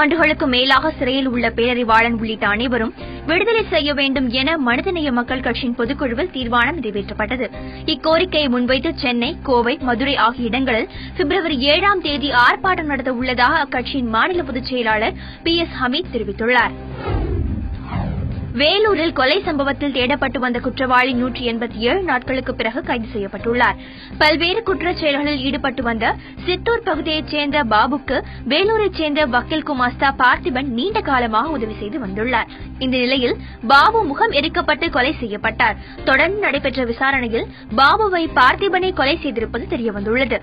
ஆண்டுகளுக்கு மேலாக சிறையில் உள்ள பேரறிவாளன் உள்ளிட்ட அனைவரும் விடுதலை செய்ய வேண்டும் என மனிதநேய மக்கள் கட்சியின் பொதுக்குழுவில் தீர்மானம் நிறைவேற்றப்பட்டது. இக்கோரிக்கையை முன்வைத்து சென்னை, கோவை, மதுரை ஆகிய இடங்களில் பிப்ரவரி 7ஆம் தேதி ஆர்ப்பாட்டம் நடத்த உள்ளதாக அக்கட்சியின் மாநில பொதுச் செயலாளர் PS ஹமீத் தெரிவித்துள்ளார். வேலூரில் கொலை சம்பவத்தில் தேடப்பட்டு வந்த குற்றவாளி 187 நாட்களுக்கு பிறகு கைது செய்யப்பட்டுள்ளார். பல்வேறு குற்றச் செயல்களில் ஈடுபட்டு வந்த சித்தூர் பகுதியைச் சேர்ந்த பாபுக்கு வேலூரைச் சேர்ந்த வக்கீல் குமாஸ்தா பார்த்திபன் நீண்ட காலமாக உதவி செய்து வந்துள்ளார். இந்த நிலையில் பாபு முகம் எரிக்கப்பட்டு கொலை செய்யப்பட்டார். தொடர்ந்து நடைபெற்ற விசாரணையில் பாபுவை பார்த்திபனை கொலை செய்திருப்பது தெரியவந்துள்ளது.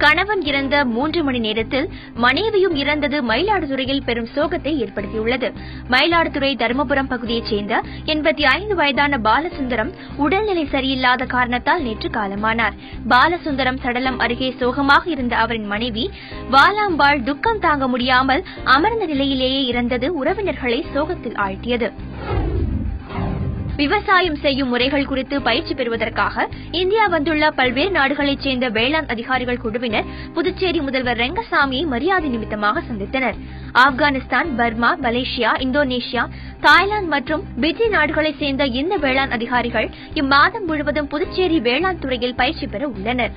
கணவன் இறந்த 3 மணி நேரத்தில் மனைவியும் இறந்தது மயிலாடுதுறையில் பெரும் சோகத்தை ஏற்படுத்தியுள்ளது. மயிலாடுதுறை தருமபுரம் பகுதியைச் சேர்ந்த 85 வயதான பாலசுந்தரம் உடல்நிலை சரியில்லாத காரணத்தால் நேற்று காலமானார். பாலசுந்தரம் சடலம் அருகே சோகமாக இருந்த அவரின் மனைவி வாலாம்பாள் துக்கம் தாங்க முடியாமல் அமர்ந்த நிலையிலேயே இறந்தது உறவினர்களை சோகத்தில் ஆழ்த்தியது. விவசாயம் செய்யும் முறைகள் குறித்து பயிற்சி பெறுவதற்காக இந்தியா வந்துள்ள பல்வேறு நாடுகளைச் சேர்ந்த வேளாண் அதிகாரிகள் குழுவினர் புதுச்சேரி முதல்வர் ரெங்கசாமியை மரியாதை நிமித்தமாக சந்தித்தனர். Afghanistan, Burma, Malaysia, Indonesia, Thailand மற்றும் பிஜி நாடுகளைச் சேர்ந்த இந்த வேளாண் அதிகாரிகள் இம்மாதம் முழுவதும் புதுச்சேரி வேளாண் துறையில் பயிற்சி பெற உள்ளனர்.